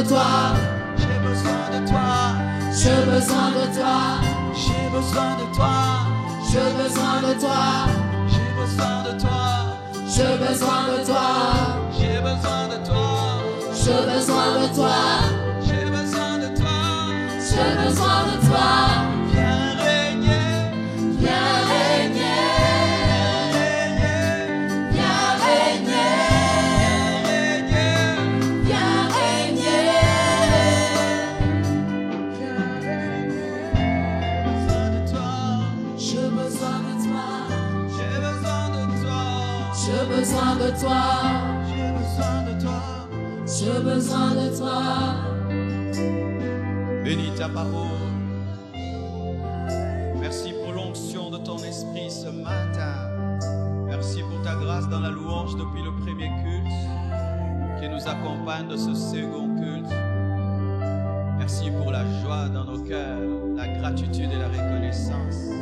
toi. J'ai besoin de toi. J'ai besoin de toi. J'ai besoin de toi. J'ai besoin de toi. J'ai besoin de toi. J'ai besoin de toi. J'ai besoin de toi. J'ai besoin de toi. J'ai besoin de toi. J'ai besoin de toi. Viens régner. Viens régner. Viens régner. Viens régner. J'ai besoin de toi. J'ai besoin de toi. J'ai besoin de toi. J'ai besoin de toi. J'ai besoin de toi. Bénis ta parole. Merci pour l'onction de ton esprit ce matin. Merci pour ta grâce dans la louange depuis le premier culte qui nous accompagne de ce second culte. Merci pour la joie dans nos cœurs, la gratitude et la reconnaissance.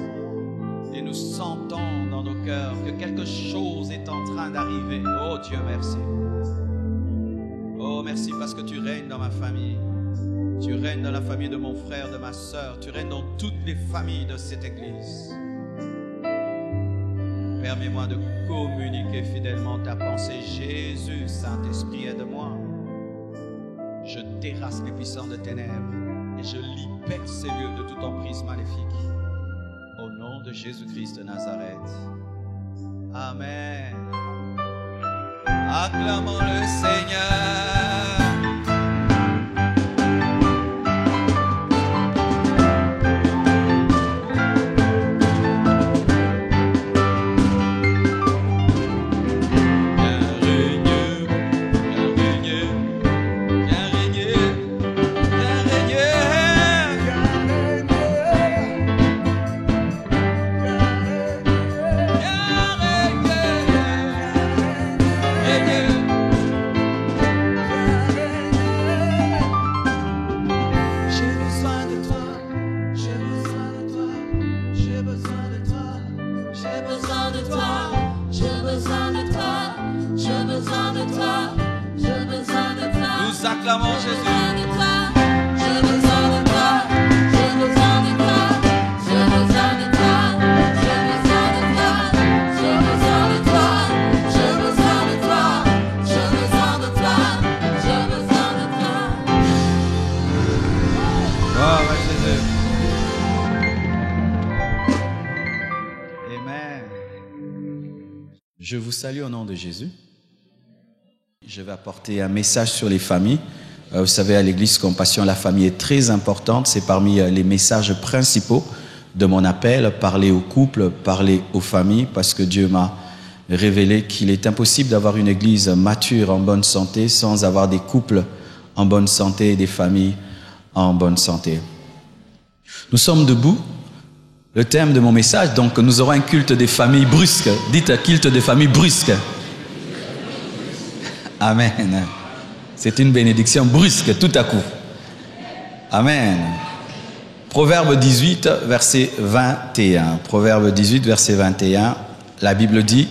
Et nous sentons dans nos cœurs que quelque chose est en train d'arriver. Oh Dieu, merci. Oh, merci parce que tu règnes dans ma famille. Tu règnes dans la famille de mon frère, de ma sœur. Tu règnes dans toutes les familles de cette église. Permets-moi de communiquer fidèlement ta pensée. Jésus, Saint-Esprit, aide-moi. Je terrasse les puissants de ténèbres et je libère ces lieux de toute emprise maléfique. Au nom de Jésus-Christ de Nazareth. Amen. Acclamons le Seigneur. Acclamons Jésus. J'ai besoin de toi. J'ai besoin de toi. J'ai besoin de toi. J'ai besoin de toi. J'ai besoin de toi. J'ai besoin de toi. J'ai besoin de toi. J'ai besoin de toi. Gloire à Jésus. Amen. Je vous salue au nom de Jésus. Je vais apporter un message sur les familles. Vous savez, à l'église Compassion, la famille est très importante. C'est parmi les messages principaux de mon appel. Parler aux couples, parler aux familles, parce que Dieu m'a révélé qu'il est impossible d'avoir une église mature, en bonne santé, sans avoir des couples en bonne santé et des familles en bonne santé. Nous sommes debout. Le thème de mon message, donc, nous aurons un culte des familles brusques. Dites culte des familles brusques. Amen. C'est une bénédiction brusque, tout à coup. Amen. Proverbe 18, verset 21. Proverbe 18, verset 21. La Bible dit: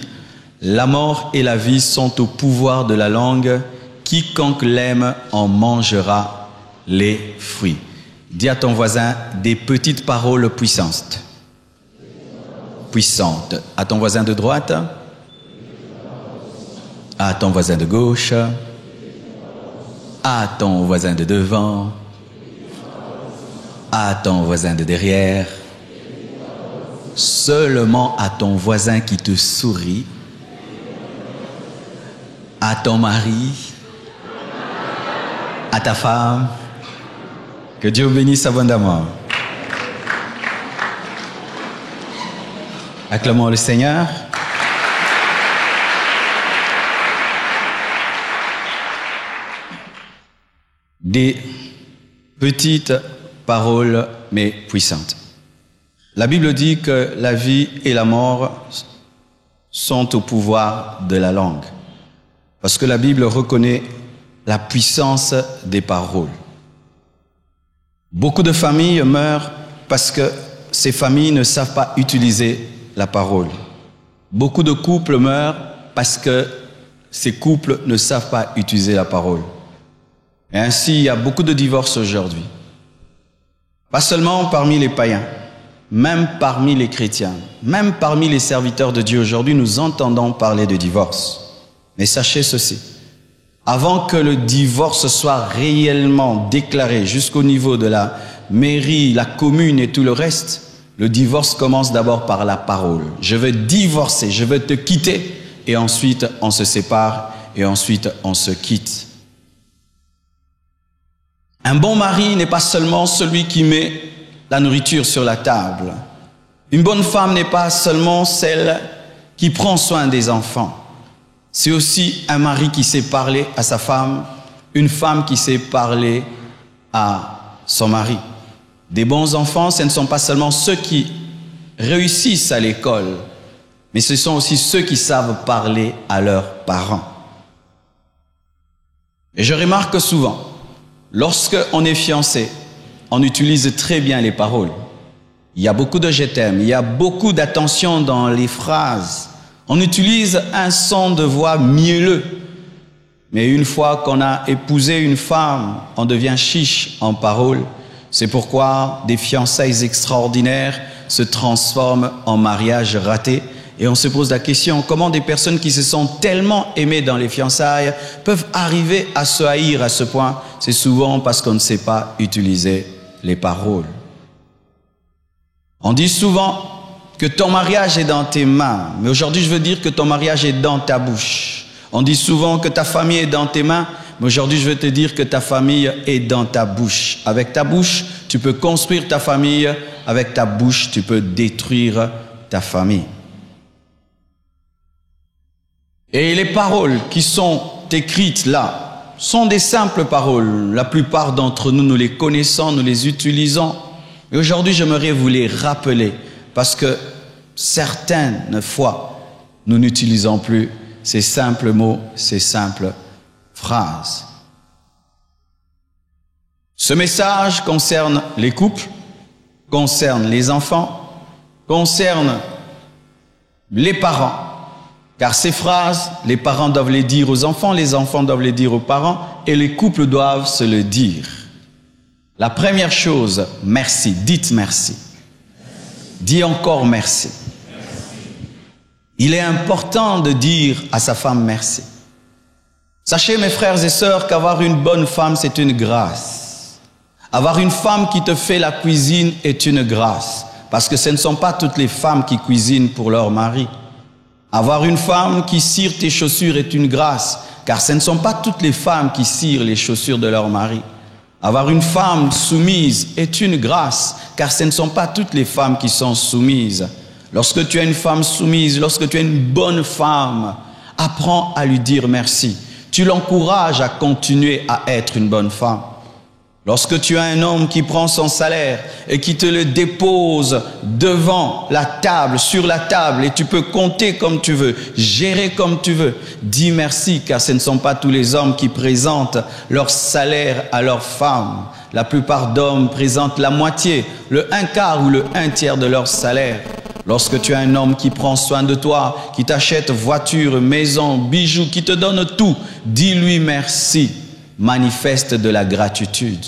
la mort et la vie sont au pouvoir de la langue. Quiconque l'aime en mangera les fruits. Dis à ton voisin des petites paroles puissantes. Puissantes. À ton voisin de droite. À ton voisin de gauche, à ton voisin de devant, à ton voisin de derrière, seulement à ton voisin qui te sourit, à ton mari, à ta femme, que Dieu bénisse abondamment. Acclamons le Seigneur. Des petites paroles, mais puissantes. La Bible dit que la vie et la mort sont au pouvoir de la langue. Parce que la Bible reconnaît la puissance des paroles. Beaucoup de familles meurent parce que ces familles ne savent pas utiliser la parole. Beaucoup de couples meurent parce que ces couples ne savent pas utiliser la parole. Et ainsi, il y a beaucoup de divorces aujourd'hui. Pas seulement parmi les païens, même parmi les chrétiens, même parmi les serviteurs de Dieu aujourd'hui, nous entendons parler de divorce. Mais sachez ceci, avant que le divorce soit réellement déclaré jusqu'au niveau de la mairie, la commune et tout le reste, le divorce commence d'abord par la parole. Je veux divorcer, je veux te quitter, et ensuite on se sépare, et ensuite on se quitte. Un bon mari n'est pas seulement celui qui met la nourriture sur la table. Une bonne femme n'est pas seulement celle qui prend soin des enfants. C'est aussi un mari qui sait parler à sa femme, une femme qui sait parler à son mari. Des bons enfants, ce ne sont pas seulement ceux qui réussissent à l'école, mais ce sont aussi ceux qui savent parler à leurs parents. Et je remarque souvent, lorsque on est fiancé, on utilise très bien les paroles. Il y a beaucoup de je t'aime, il y a beaucoup d'attention dans les phrases. On utilise un son de voix mielleux. Mais une fois qu'on a épousé une femme, on devient chiche en paroles. C'est pourquoi des fiançailles extraordinaires se transforment en mariages ratés. Et on se pose la question, comment des personnes qui se sont tellement aimées dans les fiançailles peuvent arriver à se haïr à ce point? C'est souvent parce qu'on ne sait pas utiliser les paroles. On dit souvent que ton mariage est dans tes mains, mais aujourd'hui je veux dire que ton mariage est dans ta bouche. On dit souvent que ta famille est dans tes mains, mais aujourd'hui je veux te dire que ta famille est dans ta bouche. Avec ta bouche, tu peux construire ta famille, avec ta bouche, tu peux détruire ta famille. Et les paroles qui sont écrites là sont des simples paroles. La plupart d'entre nous, nous les connaissons, nous les utilisons. Et aujourd'hui, j'aimerais vous les rappeler parce que certaines fois, nous n'utilisons plus ces simples mots, ces simples phrases. Ce message concerne les couples, concerne les enfants, concerne les parents. Car ces phrases, les parents doivent les dire aux enfants, les enfants doivent les dire aux parents et les couples doivent se le dire. La première chose, merci. Dites merci. Dis encore merci. Il est important de dire à sa femme merci. Sachez mes frères et sœurs qu'avoir une bonne femme c'est une grâce. Avoir une femme qui te fait la cuisine est une grâce. Parce que ce ne sont pas toutes les femmes qui cuisinent pour leur mari. Avoir une femme qui cire tes chaussures est une grâce, car ce ne sont pas toutes les femmes qui cirent les chaussures de leur mari. Avoir une femme soumise est une grâce, car ce ne sont pas toutes les femmes qui sont soumises. Lorsque tu as une femme soumise, lorsque tu as une bonne femme, apprends à lui dire merci. Tu l'encourages à continuer à être une bonne femme. Lorsque tu as un homme qui prend son salaire et qui te le dépose devant la table, sur la table, et tu peux compter comme tu veux, gérer comme tu veux, dis merci, car ce ne sont pas tous les hommes qui présentent leur salaire à leur femme. La plupart d'hommes présentent la moitié, le 1/4 ou le 1/3 de leur salaire. Lorsque tu as un homme qui prend soin de toi, qui t'achète voiture, maison, bijoux, qui te donne tout, dis-lui merci. Manifeste de la gratitude.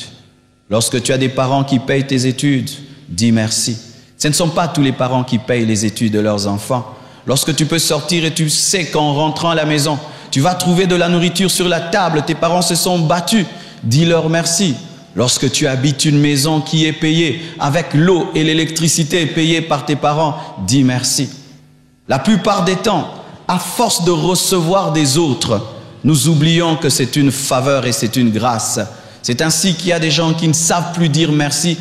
Lorsque tu as des parents qui payent tes études, dis merci. Ce ne sont pas tous les parents qui payent les études de leurs enfants. Lorsque tu peux sortir et tu sais qu'en rentrant à la maison, tu vas trouver de la nourriture sur la table, tes parents se sont battus, dis-leur merci. Lorsque tu habites une maison qui est payée avec l'eau et l'électricité payées par tes parents, dis merci. La plupart des temps, à force de recevoir des autres, nous oublions que c'est une faveur et c'est une grâce. C'est ainsi qu'il y a des gens qui ne savent plus dire merci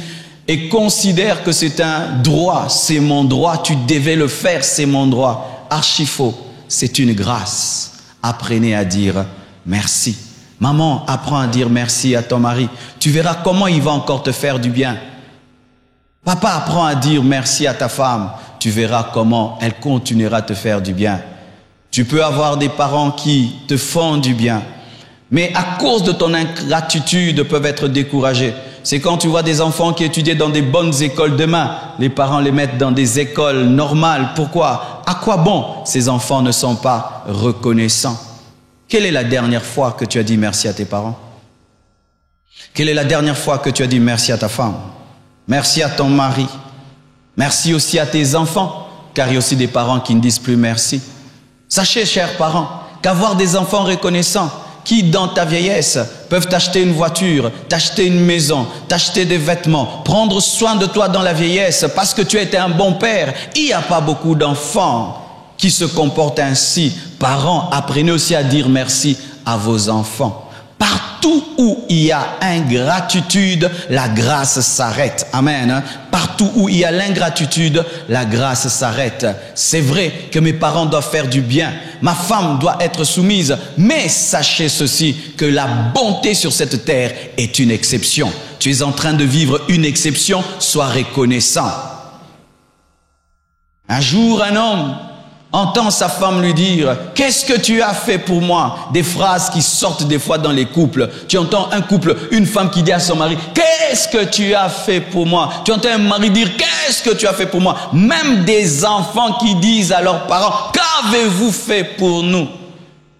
et considèrent que c'est un droit. C'est mon droit, tu devais le faire, c'est mon droit. Archi faux, c'est une grâce. Apprenez à dire merci. Maman, apprends à dire merci à ton mari. Tu verras comment il va encore te faire du bien. Papa, apprends à dire merci à ta femme. Tu verras comment elle continuera à te faire du bien. Tu peux avoir des parents qui te font du bien, mais à cause de ton ingratitude peuvent être découragés. C'est quand tu vois des enfants qui étudient dans des bonnes écoles demain, les parents les mettent dans des écoles normales. Pourquoi? À quoi bon? Ces enfants ne sont pas reconnaissants. Quelle est la dernière fois que tu as dit merci à tes parents? Quelle est la dernière fois que tu as dit merci à ta femme? Merci à ton mari? Merci aussi à tes enfants, car il y a aussi des parents qui ne disent plus merci. Sachez, chers parents, qu'avoir des enfants reconnaissants, qui dans ta vieillesse peuvent t'acheter une voiture, t'acheter une maison, t'acheter des vêtements, prendre soin de toi dans la vieillesse parce que tu as été un bon père. Il n'y a pas beaucoup d'enfants qui se comportent ainsi. Parents, apprenez aussi à dire merci à vos enfants. Partout où il y a ingratitude, la grâce s'arrête. Amen. Partout où il y a l'ingratitude, la grâce s'arrête. C'est vrai que mes parents doivent faire du bien. Ma femme doit être soumise. Mais sachez ceci, que la bonté sur cette terre est une exception. Tu es en train de vivre une exception, sois reconnaissant. Un jour, un homme entend sa femme lui dire « Qu'est-ce que tu as fait pour moi ?» Des phrases qui sortent des fois dans les couples. Tu entends un couple, une femme qui dit à son mari « Qu'est-ce que tu as fait pour moi ?» Tu entends un mari dire « Qu'est-ce que tu as fait pour moi ?» Même des enfants qui disent à leurs parents « Qu'avez-vous fait pour nous ?»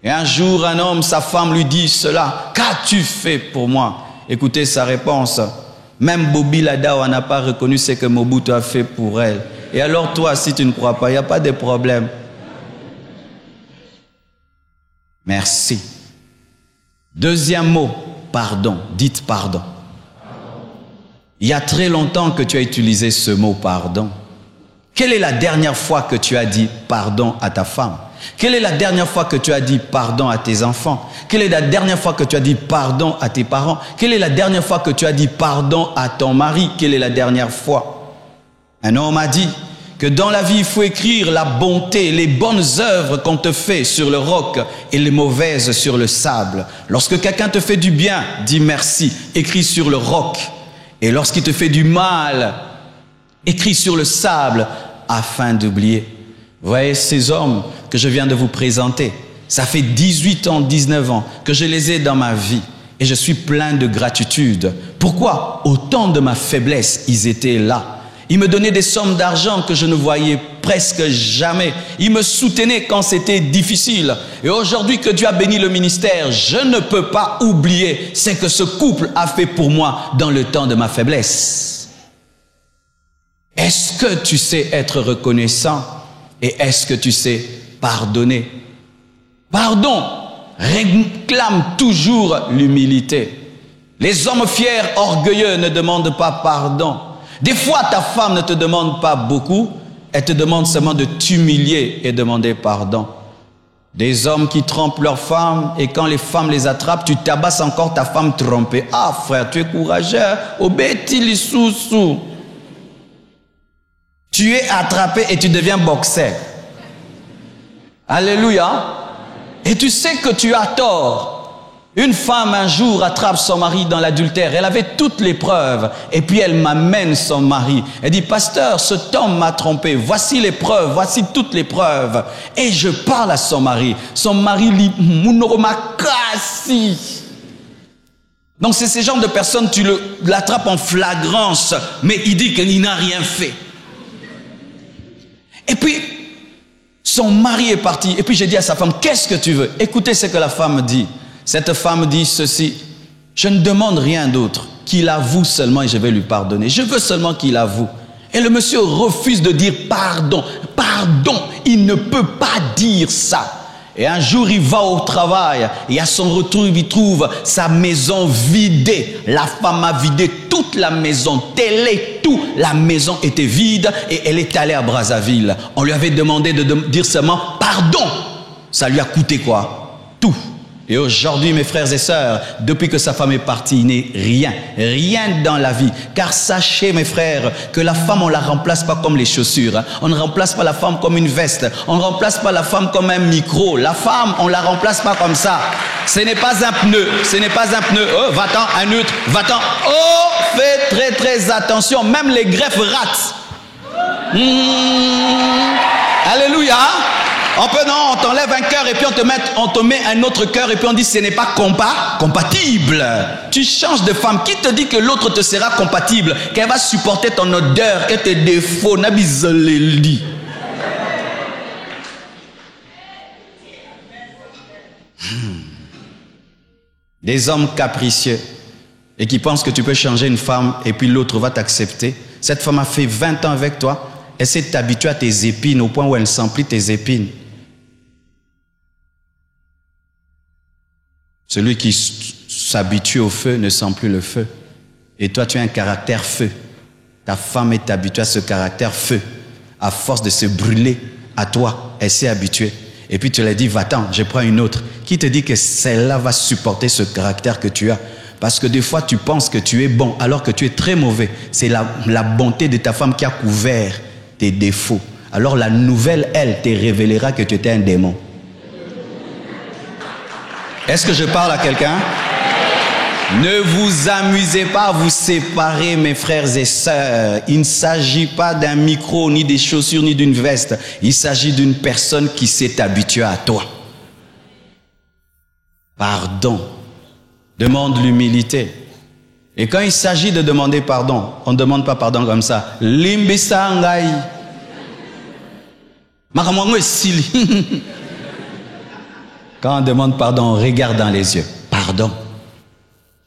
Et un jour, un homme, sa femme lui dit cela « Qu'as-tu fait pour moi ?» Écoutez sa réponse. Même Bobby Ladao n'a pas reconnu ce que Mobutu a fait pour elle. Et alors toi, si tu ne crois pas, il n'y a pas de problème. Merci. Deuxième mot, pardon. Dites pardon. Il y a très longtemps que tu as utilisé ce mot pardon. Quelle est la dernière fois que tu as dit pardon à ta femme? Quelle est la dernière fois que tu as dit pardon à tes enfants? Quelle est la dernière fois que tu as dit pardon à tes parents? Quelle est la dernière fois que tu as dit pardon à ton mari? Quelle est la dernière fois? Un homme a dit que dans la vie, il faut écrire la bonté, les bonnes œuvres qu'on te fait sur le roc et les mauvaises sur le sable. Lorsque quelqu'un te fait du bien, dis merci, écris sur le roc. Et lorsqu'il te fait du mal, écris sur le sable afin d'oublier. Vous voyez ces hommes que je viens de vous présenter, ça fait 18 ans, 19 ans que je les ai dans ma vie. Et je suis plein de gratitude. Pourquoi? Au temps de ma faiblesse, ils étaient là. Ils me donnaient des sommes d'argent que je ne voyais presque jamais. Ils me soutenaient quand c'était difficile. Et aujourd'hui que Dieu a béni le ministère, je ne peux pas oublier ce que ce couple a fait pour moi dans le temps de ma faiblesse. Est-ce que tu sais être reconnaissant et est-ce que tu sais pardonner? Pardon réclame toujours l'humilité. Les hommes fiers, orgueilleux ne demandent pas pardon. Des fois, ta femme ne te demande pas beaucoup, elle te demande seulement de t'humilier et demander pardon. Des hommes qui trompent leurs femmes et quand les femmes les attrapent, tu tabasses encore ta femme trompée. Ah frère, tu es courageux, obéis-tu sous. Tu es attrapé et tu deviens boxeur. Alléluia. Et tu sais que tu as tort. Une femme un jour attrape son mari dans l'adultère. Elle avait toutes les preuves. Et puis elle m'amène son mari. Elle dit, pasteur, cet homme m'a trompé. Voici les preuves, voici toutes les preuves. Et je parle à son mari. Son mari dit, Mounomakasi. Donc c'est ce genre de personne, tu l'attrapes en flagrance. Mais il dit qu'il n'a rien fait. Et puis, son mari est parti. Et puis j'ai dit à sa femme, qu'est-ce que tu veux? Écoutez ce que la femme dit. Cette femme dit ceci, je ne demande rien d'autre, qu'il avoue seulement et je vais lui pardonner. Je veux seulement qu'il avoue. Et le monsieur refuse de dire pardon. Pardon, il ne peut pas dire ça. Et un jour, il va au travail et à son retour, il trouve sa maison vidée. La femme a vidé toute la maison, télé, tout. La maison était vide et elle est allée à Brazzaville. On lui avait demandé de dire seulement pardon. Ça lui a coûté quoi? Tout. Et aujourd'hui, mes frères et sœurs, depuis que sa femme est partie, il n'est rien dans la vie. Car sachez, mes frères, que la femme, on ne la remplace pas comme les chaussures. On ne remplace pas la femme comme une veste. On ne remplace pas la femme comme un micro. La femme, on ne la remplace pas comme ça. Ce n'est pas un pneu. Ce n'est pas un pneu. Oh, va-t'en, un autre, va-t'en. Oh, fais très, très attention. Même les greffes ratent. Alléluia. On t'enlève un cœur et puis on te met un autre cœur et puis on dit ce n'est pas compatible. Tu changes de femme. Qui te dit que l'autre te sera compatible? Qu'elle va supporter ton odeur et tes défauts? Nabizoleli. Des hommes capricieux. et qui pense que tu peux changer une femme et puis l'autre va t'accepter. Cette femme a fait 20 ans avec toi. Essaie de t'habituer à tes épines au point où elle ne sent plus tes épines. Celui qui s'habitue au feu ne sent plus le feu. Et toi, tu as un caractère feu. Ta femme est habituée à ce caractère feu. À force de se brûler à toi, elle s'est habituée. Et puis tu lui as dit, va-t'en, je prends une autre. Qui te dit que celle-là va supporter ce caractère que tu as? Parce que des fois, tu penses que tu es bon, alors que tu es très mauvais. C'est la bonté de ta femme qui a couvert tes défauts. Alors la nouvelle, elle, te révélera que tu étais un démon. Est-ce que je parle à quelqu'un? Ne vous amusez pas à vous séparer, mes frères et sœurs. Il ne s'agit pas d'un micro, ni des chaussures, ni d'une veste. Il s'agit d'une personne qui s'est habituée à toi. Pardon. Demande l'humilité. Et quand il s'agit de demander pardon, on ne demande pas pardon comme ça. Limbisa ngai. Makamongo sili. Quand on demande pardon, on regarde dans les yeux. Pardon.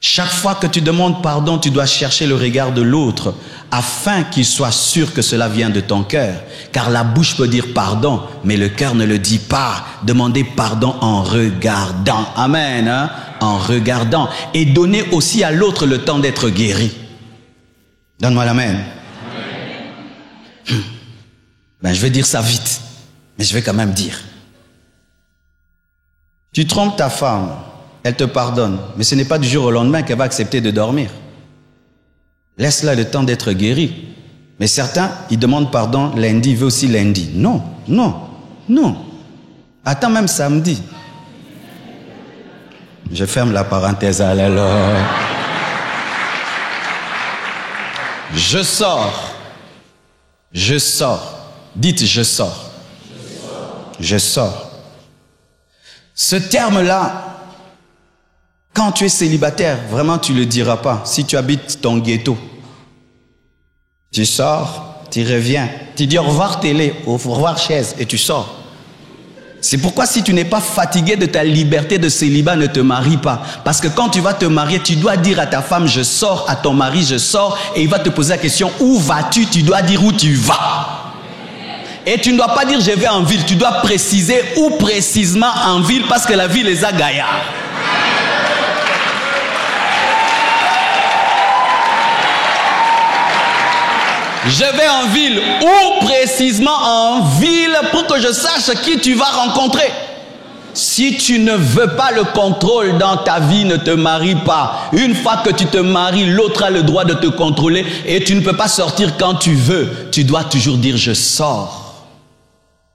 Chaque fois que tu demandes pardon, tu dois chercher le regard de l'autre afin qu'il soit sûr que cela vient de ton cœur. Car la bouche peut dire pardon, mais le cœur ne le dit pas. Demandez pardon en regardant. Amen. Hein? En regardant. Et donner aussi à l'autre le temps d'être guéri. Donne-moi l'amen. Ben, je vais dire ça vite, mais je vais quand même dire. Tu trompes ta femme. Elle te pardonne, mais ce n'est pas du jour au lendemain qu'elle va accepter de dormir. Laisse-la le temps d'être guérie. Mais certains, ils demandent pardon lundi, ils veulent aussi lundi. Non, non, non. Attends même samedi. Je ferme la parenthèse, alors. Je sors. Je sors. Dites je sors. Je sors. Ce terme-là, quand tu es célibataire, vraiment tu ne le diras pas. Si tu habites ton ghetto, tu sors, tu reviens, tu dis au revoir télé, au revoir chaise et tu sors. C'est pourquoi si tu n'es pas fatigué de ta liberté de célibat, ne te marie pas. Parce que quand tu vas te marier, tu dois dire à ta femme, je sors, à ton mari, je sors, et il va te poser la question, où vas-tu? Tu dois dire où tu vas. Et tu ne dois pas dire, je vais en ville. Tu dois préciser où précisément en ville, parce que la ville les a gaillards. Je vais en ville. Où précisément en ville pour que je sache qui tu vas rencontrer. Si tu ne veux pas le contrôle dans ta vie, ne te marie pas. Une fois que tu te maries, l'autre a le droit de te contrôler et tu ne peux pas sortir quand tu veux. Tu dois toujours dire je sors.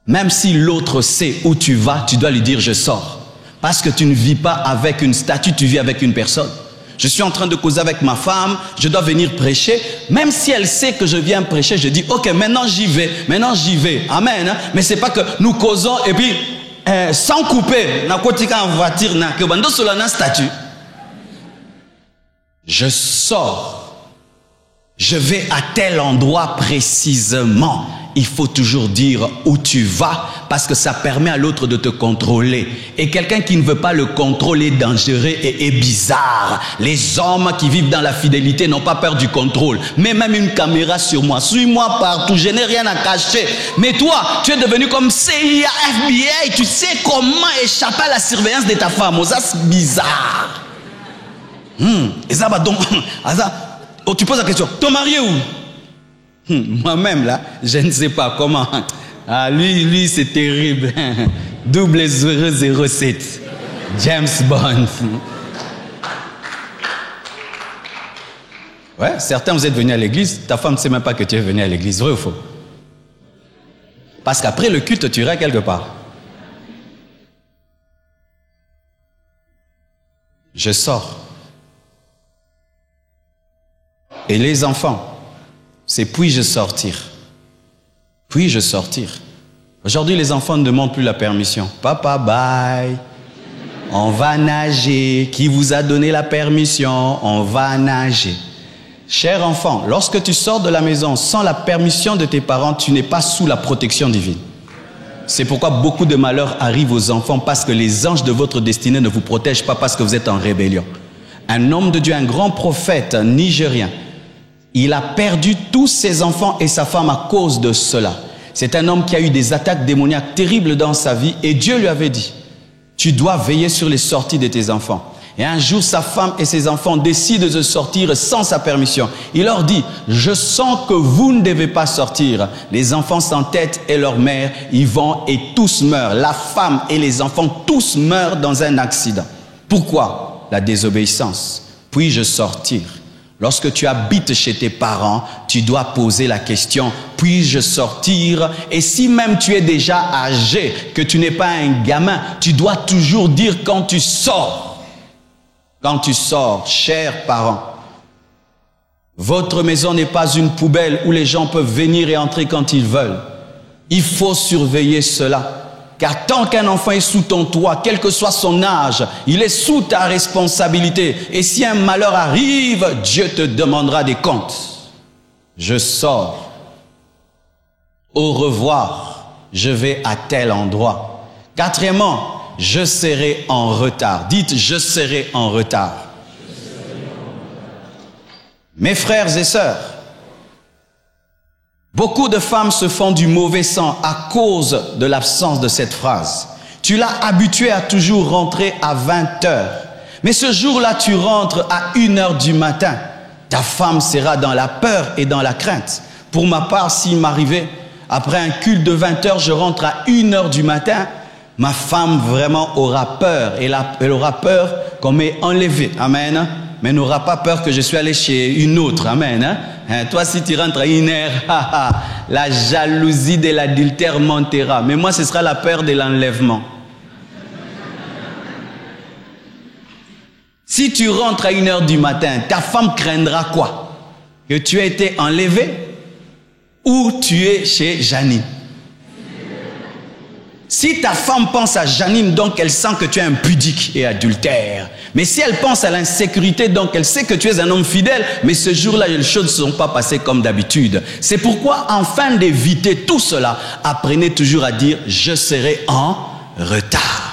Même si l'autre sait où tu vas, tu dois lui dire je sors. Parce que tu ne vis pas avec une statue, tu vis avec une personne. Je suis en train de causer avec ma femme, je dois venir prêcher. Même si elle sait que je viens prêcher, je dis, ok, maintenant j'y vais. Amen. Hein? Mais c'est pas que nous causons et puis, sans couper, je sors. Je vais à tel endroit précisément. Il faut toujours dire où tu vas parce que ça permet à l'autre de te contrôler. Et quelqu'un qui ne veut pas le contrôle est dangereux et est bizarre. Les hommes qui vivent dans la fidélité n'ont pas peur du contrôle. Mets même une caméra sur moi. Suis-moi partout. Je n'ai rien à cacher. Mais toi, tu es devenu comme CIA, FBI. Tu sais comment échapper à la surveillance de ta femme. C'est bizarre. Et ça va donc... Oh, tu poses la question. Ton mari est où? Moi-même là, je ne sais pas comment. Ah, lui c'est terrible. 007. James Bond. Ouais, certains vous êtes venus à l'église, ta femme ne sait même pas que tu es venu à l'église, vrai ou faux? Parce qu'après le culte, tu iras quelque part. Je sors. Et les enfants, c'est puis-je sortir? Puis-je sortir? Aujourd'hui, les enfants ne demandent plus la permission. Papa, bye. On va nager. Qui vous a donné la permission? On va nager. Cher enfant, lorsque tu sors de la maison sans la permission de tes parents, tu n'es pas sous la protection divine. C'est pourquoi beaucoup de malheurs arrivent aux enfants parce que les anges de votre destinée ne vous protègent pas parce que vous êtes en rébellion. un homme de Dieu, un grand prophète nigérien. Il a perdu tous ses enfants et sa femme à cause de cela. C'est un homme qui a eu des attaques démoniaques terribles dans sa vie et Dieu lui avait dit, tu dois veiller sur les sorties de tes enfants. Et un jour, sa femme et ses enfants décident de sortir sans sa permission. Il leur dit, je sens que vous ne devez pas sortir. Les enfants s'entêtent et leur mère y vont et tous meurent. La femme et les enfants, tous meurent dans un accident. Pourquoi? La désobéissance. Puis-je sortir? Lorsque tu habites chez tes parents, tu dois poser la question, puis-je sortir? Et si même tu es déjà âgé, que tu n'es pas un gamin, tu dois toujours dire quand tu sors. Quand tu sors, chers parents, votre maison n'est pas une poubelle où les gens peuvent venir et entrer quand ils veulent. Il faut surveiller cela. Car tant qu'un enfant est sous ton toit, quel que soit son âge, il est sous ta responsabilité. Et si un malheur arrive, Dieu te demandera des comptes. Je sors. Au revoir. Je vais à tel endroit. Quatrièmement, je serai en retard. Dites, je serai en retard. Mes frères et sœurs, beaucoup de femmes se font du mauvais sang à cause de l'absence de cette phrase. Tu l'as habitué à toujours rentrer à 20 heures. Mais ce jour-là, tu rentres à 1 heure du matin. Ta femme sera dans la peur et dans la crainte. Pour ma part, s'il m'arrivait, après un culte de 20 heures, je rentre à 1 heure du matin, ma femme vraiment aura peur. Elle aura peur qu'on m'ait enlevé. Amen. Mais n'aura pas peur que je suis allé chez une autre. Amen. Toi, si tu rentres à 1 heure, la jalousie de l'adultère montera. Mais moi, ce sera la peur de l'enlèvement. Si tu rentres à 1 heure du matin, ta femme craindra quoi? Que tu aies été enlevé ou tu es chez Janine? Si ta femme pense à Janine, donc elle sent que tu es impudique et adultère. Mais si elle pense à l'insécurité, donc elle sait que tu es un homme fidèle, mais ce jour-là, les choses ne sont pas passées comme d'habitude. C'est pourquoi, afin d'éviter tout cela, apprenez toujours à dire « je serai en retard ».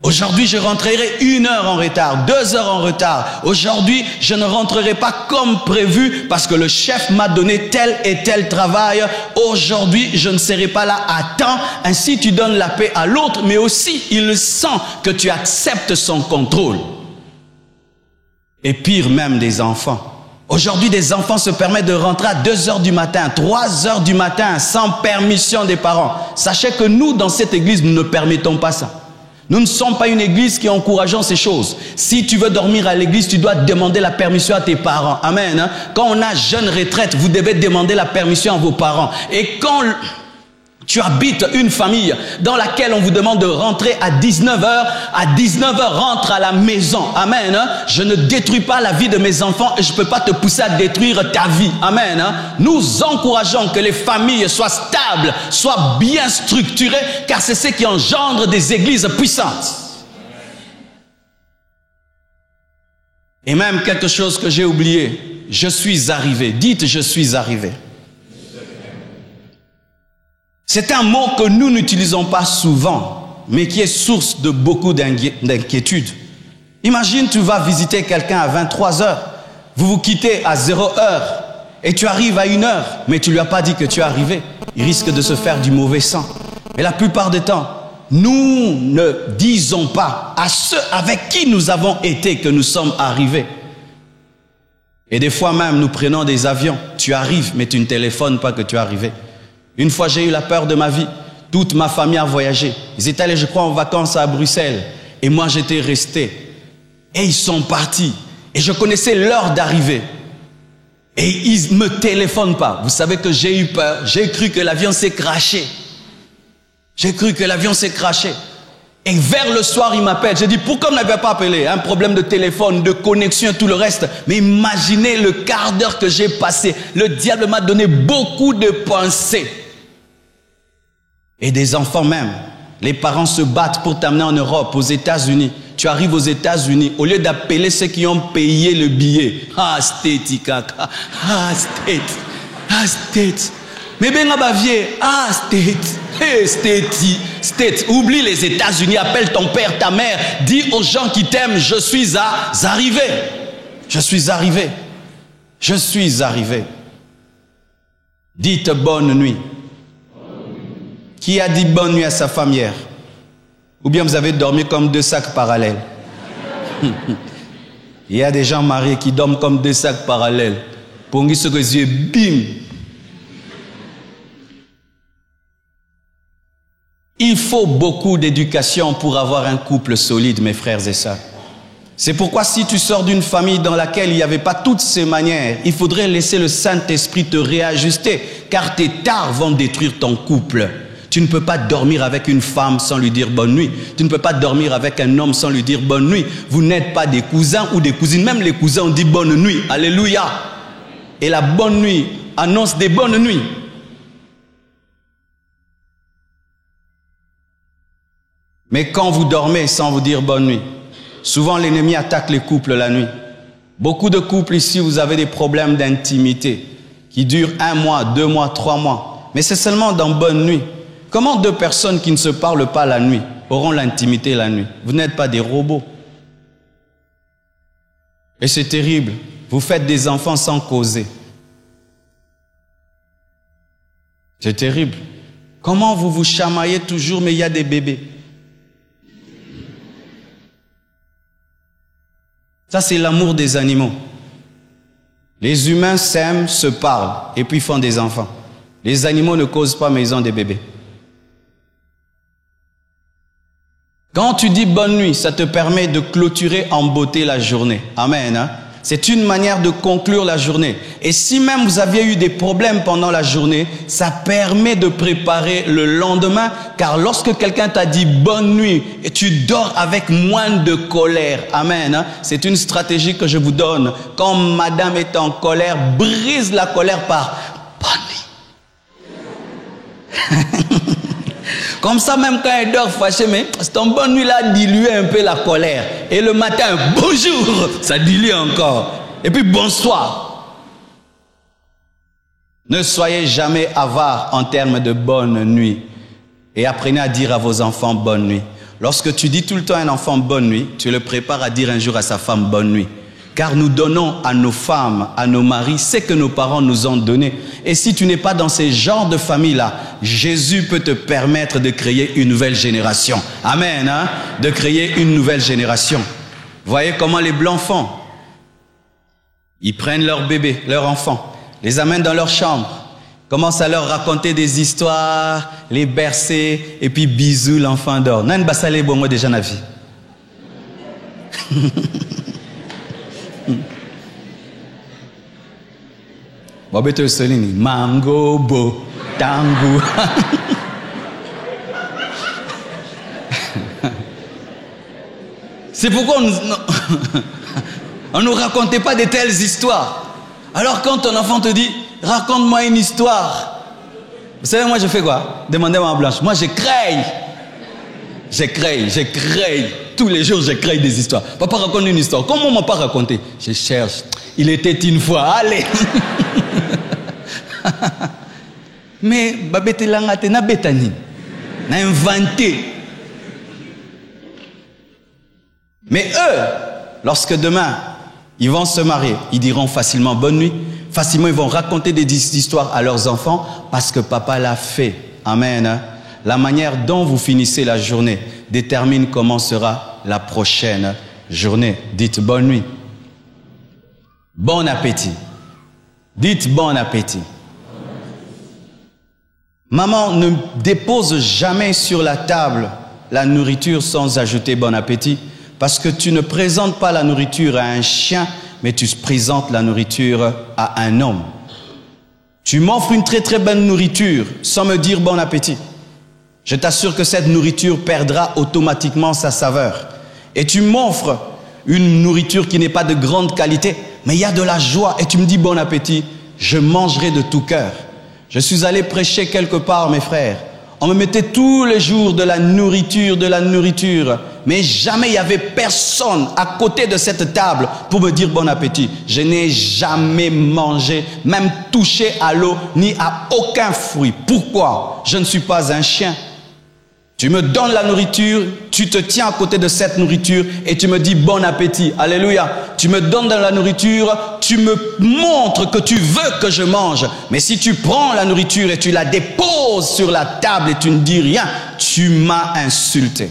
Aujourd'hui, je rentrerai 1 heure en retard, 2 heures en retard. Aujourd'hui, je ne rentrerai pas comme prévu parce que le chef m'a donné tel et tel travail. Aujourd'hui, je ne serai pas là à temps. Ainsi, tu donnes la paix à l'autre, mais aussi, il sent que tu acceptes son contrôle. Et pire même des enfants. Aujourd'hui, des enfants se permettent de rentrer à 2 heures du matin, 3 heures du matin, sans permission des parents. Sachez que nous, dans cette église, nous ne permettons pas ça. Nous ne sommes pas une église qui encourageons ces choses. Si tu veux dormir à l'église, tu dois demander la permission à tes parents. Amen. Quand on a jeune retraite, vous devez demander la permission à vos parents. Et quand tu habites une famille dans laquelle on vous demande de rentrer à 19h, à 19h, rentre à la maison. Amen. Je ne détruis pas la vie de mes enfants et je ne peux pas te pousser à détruire ta vie. Amen. Nous encourageons que les familles soient stables, soient bien structurées, car c'est ce qui engendre des églises puissantes. Et même quelque chose que j'ai oublié, je suis arrivé. Dites, je suis arrivé. C'est un mot que nous n'utilisons pas souvent, mais qui est source de beaucoup d'inquiétudes. Imagine, tu vas visiter quelqu'un à 23 heures, vous vous quittez à 0 heure, et tu arrives à 1 heure, mais tu ne lui as pas dit que tu es arrivé. Il risque de se faire du mauvais sang. Et la plupart du temps, nous ne disons pas à ceux avec qui nous avons été que nous sommes arrivés. Et des fois même, nous prenons des avions. Tu arrives, mais tu ne téléphones pas que tu es arrivé. Une fois, j'ai eu la peur de ma vie. Toute ma famille a voyagé. Ils étaient allés, je crois, en vacances à Bruxelles. Et moi, j'étais resté. Et ils sont partis. Et je connaissais l'heure d'arrivée. Et ils ne me téléphonent pas. Vous savez que j'ai eu peur. J'ai cru que l'avion s'est crashé. J'ai cru que l'avion s'est crashé. Et vers le soir, il m'appelle. J'ai dit, pourquoi on n'avait pas appelé? Un problème de téléphone, de connexion et tout le reste. Mais imaginez le quart d'heure que j'ai passé. Le diable m'a donné beaucoup de pensées. Et des enfants même. Les parents se battent pour t'amener en Europe, aux États-Unis. Tu arrives aux États-Unis, au lieu d'appeler ceux qui ont payé le billet. Ah, state, kaka. Ah, state. Ah, state. Mais ben, bavier. Ah, state. Hey, State, oublie les États-Unis, appelle ton père, ta mère, dis aux gens qui t'aiment, je suis arrivé. Je suis arrivé. Je suis arrivé. Dites bonne nuit. Qui a dit bonne nuit à sa femme hier? Ou bien vous avez dormi comme deux sacs parallèles? Il y a des gens mariés qui dorment comme deux sacs parallèles. Pour qu'ils se yeux, bim. Il faut beaucoup d'éducation pour avoir un couple solide, mes frères et sœurs. C'est pourquoi si tu sors d'une famille dans laquelle il n'y avait pas toutes ces manières, il faudrait laisser le Saint-Esprit te réajuster, car tes tares vont détruire ton couple. Tu ne peux pas dormir avec une femme sans lui dire bonne nuit. Tu ne peux pas dormir avec un homme sans lui dire bonne nuit. Vous n'êtes pas des cousins ou des cousines. Même les cousins ont dit bonne nuit. Alléluia. Et la bonne nuit annonce des bonnes nuits. Mais quand vous dormez sans vous dire bonne nuit, souvent l'ennemi attaque les couples la nuit. Beaucoup de couples ici, vous avez des problèmes d'intimité qui durent 1 mois, 2 mois, 3 mois. Mais c'est seulement dans bonne nuit. Comment 2 personnes qui ne se parlent pas la nuit auront l'intimité la nuit? Vous n'êtes pas des robots. Et c'est terrible. Vous faites des enfants sans causer. C'est terrible. Comment vous vous chamaillez toujours, mais il y a des bébés? Ça, c'est l'amour des animaux. Les humains s'aiment, se parlent, et puis font des enfants. Les animaux ne causent pas, mais ils ont des bébés. Quand tu dis bonne nuit, ça te permet de clôturer en beauté la journée. Amen. Hein? C'est une manière de conclure la journée. Et si même vous aviez eu des problèmes pendant la journée, ça permet de préparer le lendemain. Car lorsque quelqu'un t'a dit bonne nuit, et tu dors avec moins de colère. Amen. Hein? C'est une stratégie que je vous donne. Quand madame est en colère, brise la colère par bonne nuit. Comme ça, même quand elle dort fâchée, mais ton bonne nuit là dilue un peu la colère. Et le matin, bonjour, ça dilue encore. Et puis bonsoir. Ne soyez jamais avares en termes de bonne nuit. Et apprenez à dire à vos enfants bonne nuit. Lorsque tu dis tout le temps à un enfant bonne nuit, tu le prépares à dire un jour à sa femme bonne nuit. Car nous donnons à nos femmes, à nos maris, ce que nos parents nous ont donné. Et si tu n'es pas dans ces genres de famille-là, Jésus peut te permettre de créer une nouvelle génération. Amen. Hein? De créer une nouvelle génération. Voyez comment les blancs font. Ils prennent leur bébé, leur enfant, les amènent dans leur chambre, commencent à leur raconter des histoires, les bercer, et puis bisous, l'enfant dort. Nan basale bongo déjà na vie. Bobeto Solini, mango bo tango. C'est pourquoi on ne racontait pas de telles histoires. Alors quand ton enfant te dit, raconte-moi une histoire. Vous savez, moi je fais quoi? Demandez-moi en blanche. Moi je crée. Tous les jours je crée des histoires. Papa raconte une histoire. Comment on m'a pas raconté? Je cherche. Il était une fois. Allez. Mais babete langate na betani. Na inventé. Mais eux, lorsque demain, ils vont se marier, ils diront facilement bonne nuit. Facilement, ils vont raconter des histoires à leurs enfants parce que papa l'a fait. Amen. La manière dont vous finissez la journée détermine comment sera la prochaine journée. Dites bonne nuit. Bon appétit. Dites bon appétit. Maman ne dépose jamais sur la table la nourriture sans ajouter bon appétit. Parce que tu ne présentes pas la nourriture à un chien, mais tu présentes la nourriture à un homme. Tu m'offres une très très bonne nourriture sans me dire bon appétit. Je t'assure que cette nourriture perdra automatiquement sa saveur. Et tu m'offres une nourriture qui n'est pas de grande qualité, mais il y a de la joie et tu me dis bon appétit, je mangerai de tout cœur. Je suis allé prêcher quelque part, mes frères. On me mettait tous les jours de la nourriture. mais jamais il n'y avait personne à côté de cette table pour me dire bon appétit. Je n'ai jamais mangé, même touché à l'eau, ni à aucun fruit. Pourquoi? Je ne suis pas un chien. Tu me donnes la nourriture, tu te tiens à côté de cette nourriture et tu me dis bon appétit. Alléluia. Tu me donnes de la nourriture, tu me montres que tu veux que je mange. Mais si tu prends la nourriture et tu la déposes sur la table et tu ne dis rien, tu m'as insulté.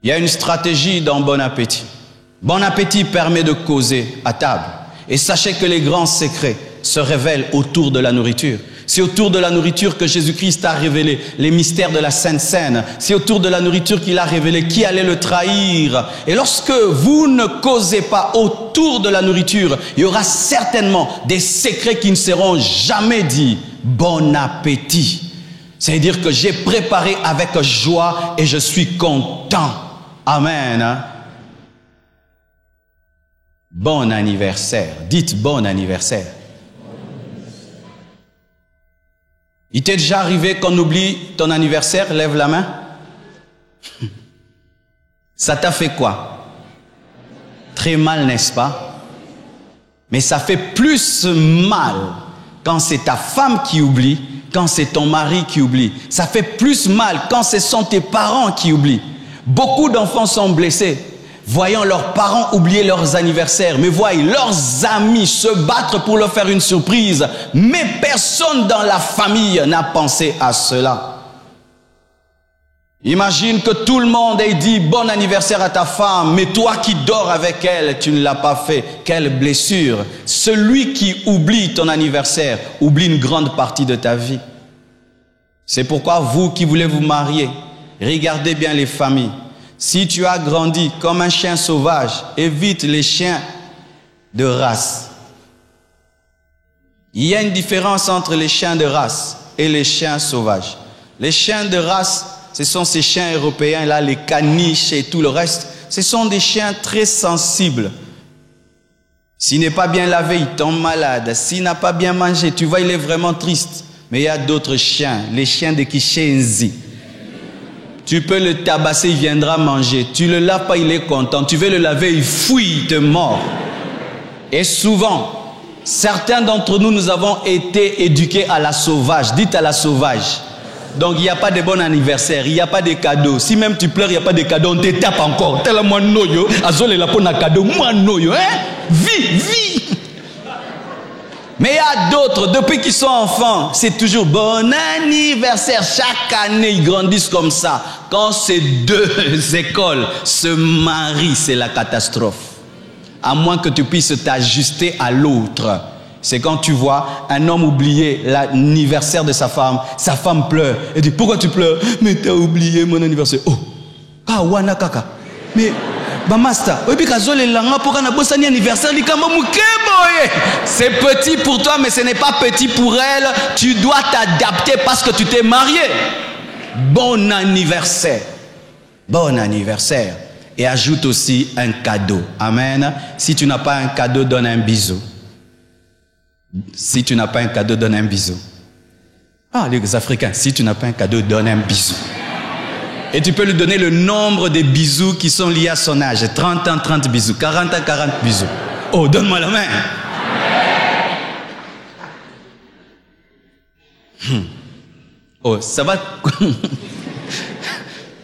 Il y a une stratégie dans bon appétit. Bon appétit permet de causer à table. Et sachez que les grands secrets se révèlent autour de la nourriture. C'est autour de la nourriture que Jésus-Christ a révélé les mystères de la Sainte Seine. C'est autour de la nourriture qu'il a révélé qui allait le trahir. Et lorsque vous ne causez pas autour de la nourriture, il y aura certainement des secrets qui ne seront jamais dits. Bon appétit. C'est-à-dire que j'ai préparé avec joie et je suis content. Amen. Bon anniversaire. Dites bon anniversaire. Il t'est déjà arrivé qu'on oublie ton anniversaire? Lève la main. Ça t'a fait quoi? Très mal, n'est-ce pas? Mais ça fait plus mal quand c'est ta femme qui oublie, quand c'est ton mari qui oublie. Ça fait plus mal quand ce sont tes parents qui oublient. Beaucoup d'enfants sont blessés, voyant leurs parents oublier leurs anniversaires, mais voyez leurs amis se battre pour leur faire une surprise, mais personne dans la famille n'a pensé à cela. Imagine que tout le monde ait dit bon anniversaire à ta femme, mais toi qui dors avec elle, tu ne l'as pas fait. Quelle blessure! Celui qui oublie ton anniversaire oublie une grande partie de ta vie. C'est pourquoi vous qui voulez vous marier, regardez bien les familles. Si tu as grandi comme un chien sauvage, évite les chiens de race. Il y a une différence entre les chiens de race et les chiens sauvages. Les chiens de race, ce sont ces chiens européens là, les caniches et tout le reste. Ce sont des chiens très sensibles. S'il n'est pas bien lavé, il tombe malade. S'il n'a pas bien mangé, tu vois, il est vraiment triste. Mais il y a d'autres chiens, les chiens de Kishenzi. Tu peux le tabasser, il viendra manger. Tu ne le laves pas, il est content. Tu veux le laver, il fouille, il te mord. Et souvent, certains d'entre nous, nous avons été éduqués à la sauvage. Dites à la sauvage. Donc, il n'y a pas de bon anniversaire, il n'y a pas de cadeaux. Si même tu pleures, il n'y a pas de cadeaux, on te tape encore. Tellement noyo, azole la pona cadeau, moi noyo, hein? Vis. Mais il y a d'autres, depuis qu'ils sont enfants, c'est toujours bon anniversaire. Chaque année, ils grandissent comme ça. Quand ces deux écoles se marient, c'est la catastrophe. À moins que tu puisses t'ajuster à l'autre. C'est quand tu vois un homme oublier l'anniversaire de sa femme pleure. Elle dit, pourquoi tu pleures? Mais tu as oublié mon anniversaire. Oh, kawana kaka. Mais... c'est petit pour toi, mais ce n'est pas petit pour elle. Tu dois t'adapter parce que tu t'es marié. Bon anniversaire. Bon anniversaire. Et ajoute aussi un cadeau. Amen. Si tu n'as pas un cadeau, donne un bisou. Si tu n'as pas un cadeau, donne un bisou. Ah, les Africains, si tu n'as pas un cadeau, donne un bisou. Et tu peux lui donner le nombre de bisous qui sont liés à son âge. 30 ans, 30 bisous. 40 ans, 40 bisous. Oh, donne-moi la main. Oh, ça va.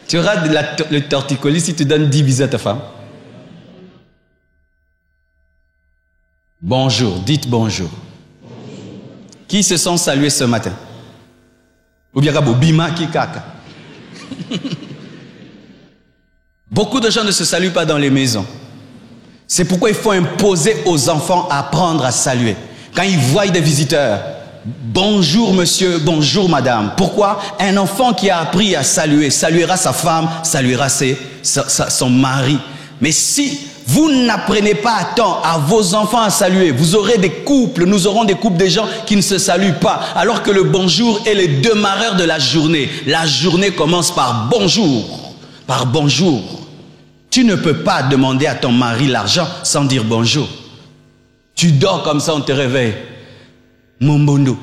Tu auras le torticolis si tu donnes 10 bisous à ta femme. Bonjour, dites bonjour. Qui se sont salués ce matin? Ou bien Bima qui kaka. Beaucoup de gens ne se saluent pas dans les maisons. C'est pourquoi il faut imposer aux enfants à apprendre à saluer. Quand ils voient des visiteurs, bonjour monsieur, bonjour madame. Pourquoi? Un enfant qui a appris à saluer, saluera sa femme, saluera son mari. Mais si vous n'apprenez pas à temps à vos enfants à saluer, vous aurez des couples, nous aurons des couples de gens qui ne se saluent pas, alors que le bonjour est le démarreur de la journée. La journée commence par bonjour, par bonjour. Tu ne peux pas demander à ton mari l'argent sans dire bonjour. Tu dors comme ça, on te réveille. Mon bondo.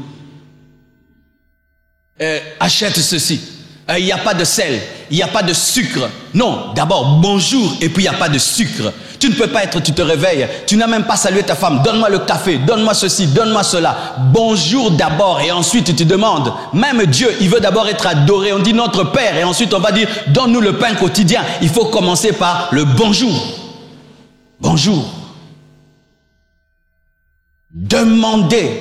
achète ceci. Il n'y a pas de sel, il n'y a pas de sucre. Non, d'abord, bonjour, et puis il n'y a pas de sucre. Tu ne peux pas être, tu te réveilles, tu n'as même pas salué ta femme. Donne-moi le café, donne-moi ceci, donne-moi cela. Bonjour d'abord, et ensuite tu demandes. Même Dieu, il veut d'abord être adoré. On dit notre Père, et ensuite on va dire, donne-nous le pain quotidien. Il faut commencer par le bonjour. Bonjour. Demander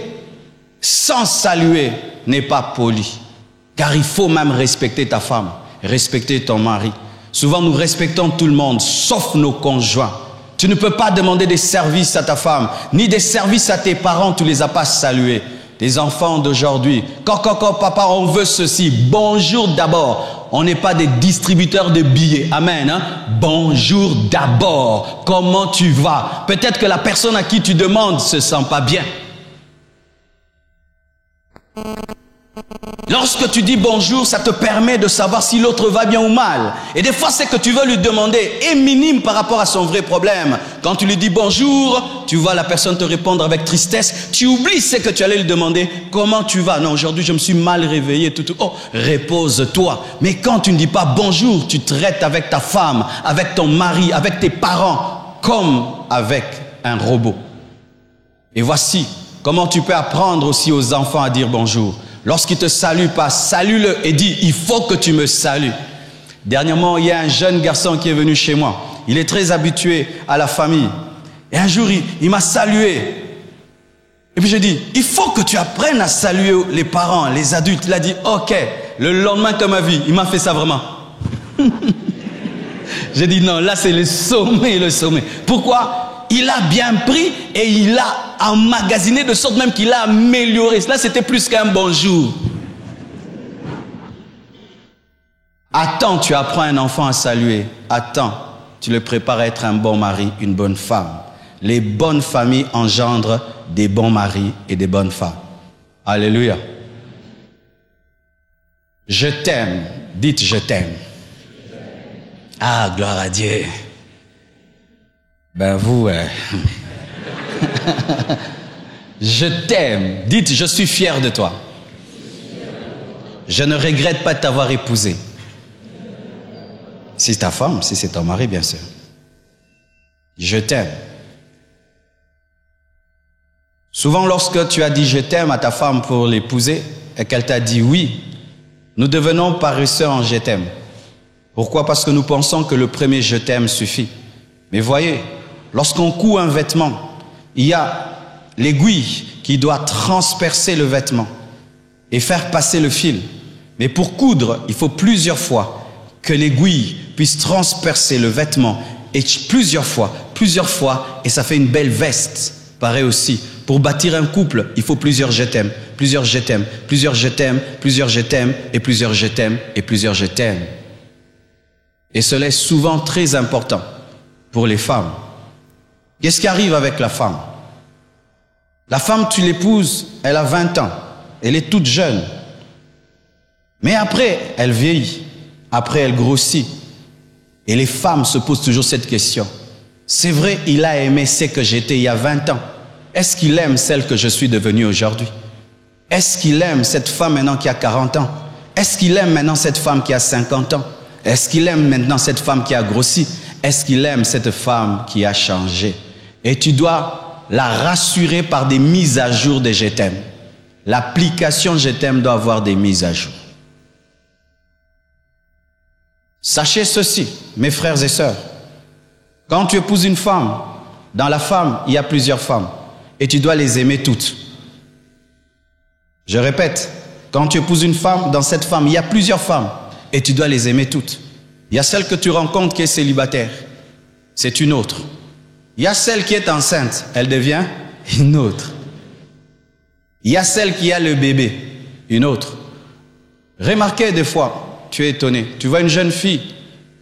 sans saluer n'est pas poli. Car il faut même respecter ta femme, respecter ton mari. Souvent, nous respectons tout le monde, sauf nos conjoints. Tu ne peux pas demander des services à ta femme, ni des services à tes parents, tu ne les as pas salués. Les enfants d'aujourd'hui, quand papa, on veut ceci, bonjour d'abord. On n'est pas des distributeurs de billets, amen. Hein? Bonjour d'abord, comment tu vas? Peut-être que la personne à qui tu demandes ne se sent pas bien. Lorsque tu dis bonjour, ça te permet de savoir si l'autre va bien ou mal. Et des fois, c'est que tu veux lui demander est minime par rapport à son vrai problème. Quand tu lui dis bonjour, tu vois la personne te répondre avec tristesse. Tu oublies ce que tu allais lui demander. Comment tu vas? Non, aujourd'hui, je me suis mal réveillé. Oh, repose-toi. Mais quand tu ne dis pas bonjour, tu traites avec ta femme, avec ton mari, avec tes parents, comme avec un robot. Et voici comment tu peux apprendre aussi aux enfants à dire bonjour. Lorsqu'il ne te salue pas, salue-le et dis, il faut que tu me salues. Dernièrement, il y a un jeune garçon qui est venu chez moi. Il est très habitué à la famille. Et un jour, il m'a salué. Et puis j'ai dit, il faut que tu apprennes à saluer les parents, les adultes. Il a dit, ok. Le lendemain de ma vie, il m'a fait ça vraiment. J'ai dit, non, là c'est le sommet, le sommet. Pourquoi? Il a bien pris et il a emmagasiné de sorte même qu'il a amélioré. Là, c'était plus qu'un bonjour. Attends, tu apprends un enfant à saluer. Attends, tu le prépares à être un bon mari, une bonne femme. Les bonnes familles engendrent des bons maris et des bonnes femmes. Alléluia. Je t'aime. Dites je t'aime. Ah, gloire à Dieu. Ben vous, je t'aime. Dites, je suis fier de toi. Je ne regrette pas de t'avoir épousé. Si c'est ta femme, si c'est ton mari, bien sûr. Je t'aime. Souvent, lorsque tu as dit je t'aime à ta femme pour l'épouser et qu'elle t'a dit oui, nous devenons paresseux en je t'aime. Pourquoi? Parce que nous pensons que le premier je t'aime suffit. Mais voyez, lorsqu'on coud un vêtement, il y a l'aiguille qui doit transpercer le vêtement et faire passer le fil. Mais pour coudre, il faut plusieurs fois que l'aiguille puisse transpercer le vêtement et plusieurs fois, et ça fait une belle veste. Pareil aussi, pour bâtir un couple, il faut plusieurs je t'aime, plusieurs je t'aime, plusieurs je t'aime, plusieurs je t'aime, et plusieurs je t'aime, et plusieurs je t'aime. Et cela est souvent très important pour les femmes. Qu'est-ce qui arrive avec la femme? La femme, tu l'épouses, elle a 20 ans. Elle est toute jeune. Mais après, elle vieillit. Après, elle grossit. Et les femmes se posent toujours cette question. C'est vrai, il a aimé ce que j'étais il y a 20 ans. Est-ce qu'il aime celle que je suis devenue aujourd'hui? Est-ce qu'il aime cette femme maintenant qui a 40 ans? Est-ce qu'il aime maintenant cette femme qui a 50 ans? Est-ce qu'il aime maintenant cette femme qui a grossi? Est-ce qu'il aime cette femme qui a changé? Et tu dois la rassurer par des mises à jour de je t'aime. L'application je t'aime doit avoir des mises à jour. Sachez ceci, mes frères et sœurs. Quand tu épouses une femme, dans la femme, il y a plusieurs femmes. Et tu dois les aimer toutes. Je répète, quand tu épouses une femme, dans cette femme, il y a plusieurs femmes. Et tu dois les aimer toutes. Il y a celle que tu rencontres qui est célibataire. C'est une autre. Il y a celle qui est enceinte. Elle devient une autre. Il y a celle qui a le bébé. Une autre. Remarquez des fois, tu es étonné. Tu vois une jeune fille,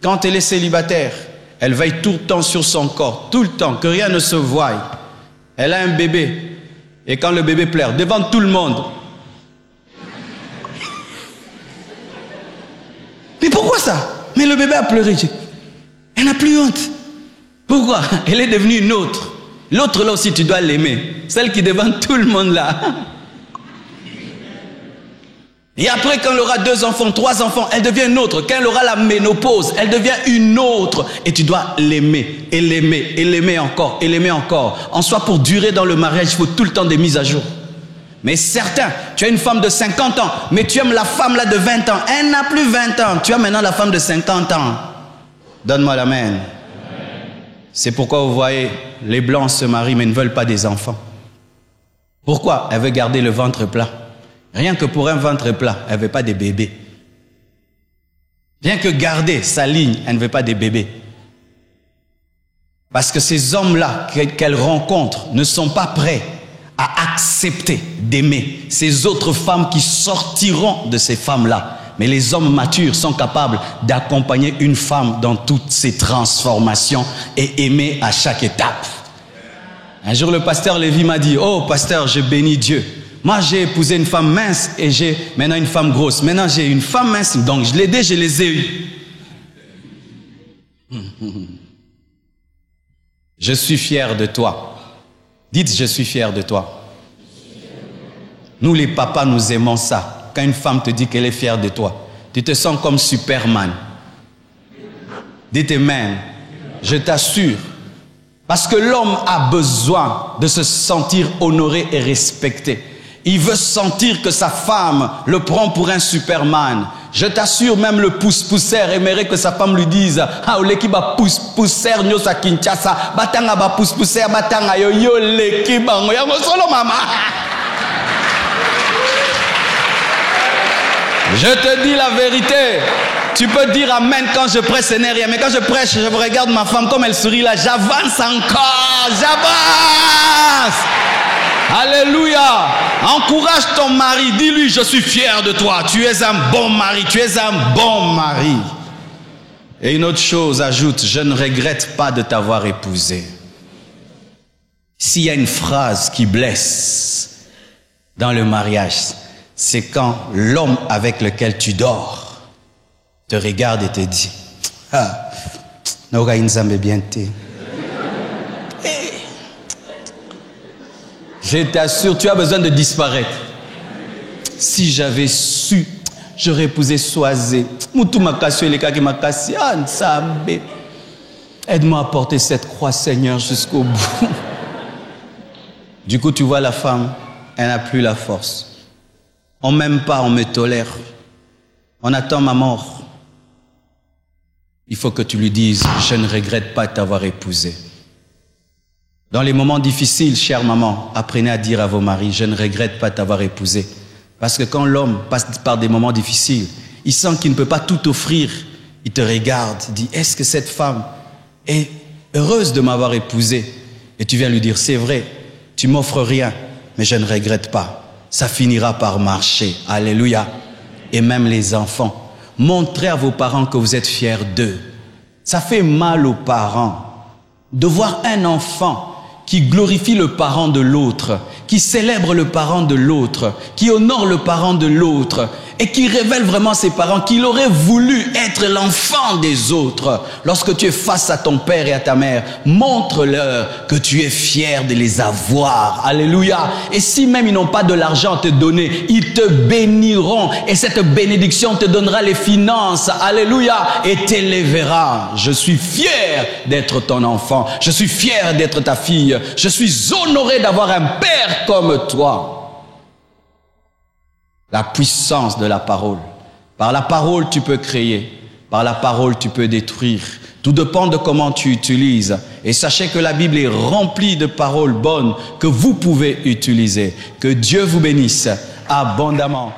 quand elle est célibataire, elle veille tout le temps sur son corps. Tout le temps, que rien ne se voie. Elle a un bébé. Et quand le bébé pleure, devant tout le monde. Mais pourquoi ça? Mais le bébé a pleuré. Elle n'a plus honte. Pourquoi? Elle est devenue une autre. L'autre là aussi, tu dois l'aimer. Celle qui est devant tout le monde là. Et après, quand elle aura 2 enfants, 3 enfants, elle devient une autre. Quand elle aura la ménopause, elle devient une autre. Et tu dois l'aimer, et l'aimer, et l'aimer encore, et l'aimer encore. En soi, pour durer dans le mariage, il faut tout le temps des mises à jour. Mais certains, tu as une femme de 50 ans, mais tu aimes la femme là de 20 ans. Elle n'a plus 20 ans. Tu as maintenant la femme de 50 ans. Donne-moi l'amen. C'est pourquoi vous voyez, les blancs se marient mais ne veulent pas des enfants. Pourquoi? Elle veut garder le ventre plat. Rien que pour un ventre plat, elle ne veut pas des bébés. Rien que garder sa ligne, elle ne veut pas des bébés. Parce que ces hommes-là qu'elle rencontre ne sont pas prêts à accepter d'aimer ces autres femmes qui sortiront de ces femmes-là. Mais les hommes matures sont capables d'accompagner une femme dans toutes ses transformations et aimer à chaque étape. Un jour, le pasteur Lévy m'a dit, « Oh, pasteur, je bénis Dieu. Moi, j'ai épousé une femme mince et j'ai maintenant une femme grosse. Maintenant, j'ai une femme mince, donc je l'ai aidé, je les ai eus. » Je suis fier de toi. Dites, je suis fier de toi. Nous, les papas, nous aimons ça. Quand une femme te dit qu'elle est fière de toi, tu te sens comme Superman. Dites amen. Je t'assure. Parce que l'homme a besoin de se sentir honoré et respecté. Il veut sentir que sa femme le prend pour un Superman. Je t'assure, même le pousse-pousseur aimerait que sa femme lui dise, ah, l'équipe a pousse-pousseur, nyo sa Kinshasa, batanga ba pousse-pousseur, batanga yo l'équipe, yango solo mama. Je te dis la vérité. Tu peux dire amen quand je prêche, ce n'est rien. Mais quand je prêche, je regarde ma femme comme elle sourit là. J'avance encore. J'avance. Alléluia. Encourage ton mari. Dis-lui, je suis fier de toi. Tu es un bon mari. Tu es un bon mari. Et une autre chose, ajoute, je ne regrette pas de t'avoir épousé. S'il y a une phrase qui blesse dans le mariage, c'est quand l'homme avec lequel tu dors te regarde et te dit, ah, je t'assure, tu as besoin de disparaître. Si j'avais su, j'aurais épousé Soazé. Aide-moi à porter cette croix, Seigneur, jusqu'au bout. Du coup, tu vois la femme, elle n'a plus la force. On m'aime pas, on me tolère. On attend ma mort. Il faut que tu lui dises, je ne regrette pas de t'avoir épousé. Dans les moments difficiles, chère maman, apprenez à dire à vos maris, je ne regrette pas de t'avoir épousé. Parce que quand l'homme passe par des moments difficiles, il sent qu'il ne peut pas tout offrir. Il te regarde, il dit, est-ce que cette femme est heureuse de m'avoir épousé? Et tu viens lui dire, c'est vrai, tu m'offres rien, mais je ne regrette pas. Ça finira par marcher. Alléluia. Et même les enfants, montrez à vos parents que vous êtes fiers d'eux. Ça fait mal aux parents de voir un enfant qui glorifie le parent de l'autre, qui célèbre le parent de l'autre, qui honore le parent de l'autre et qui révèle vraiment ses parents qu'il aurait voulu être l'enfant des autres. Lorsque tu es face à ton père et à ta mère, montre-leur que tu es fier de les avoir. Alléluia. Et si même ils n'ont pas de l'argent à te donner, ils te béniront et cette bénédiction te donnera les finances. Alléluia. Et t'élèvera. Je suis fier d'être ton enfant. Je suis fier d'être ta fille. Je suis honoré d'avoir un père comme toi. La puissance de la parole. Par la parole, tu peux créer. Par la parole, tu peux détruire. Tout dépend de comment tu utilises. Et sachez que la Bible est remplie de paroles bonnes que vous pouvez utiliser. Que Dieu vous bénisse abondamment.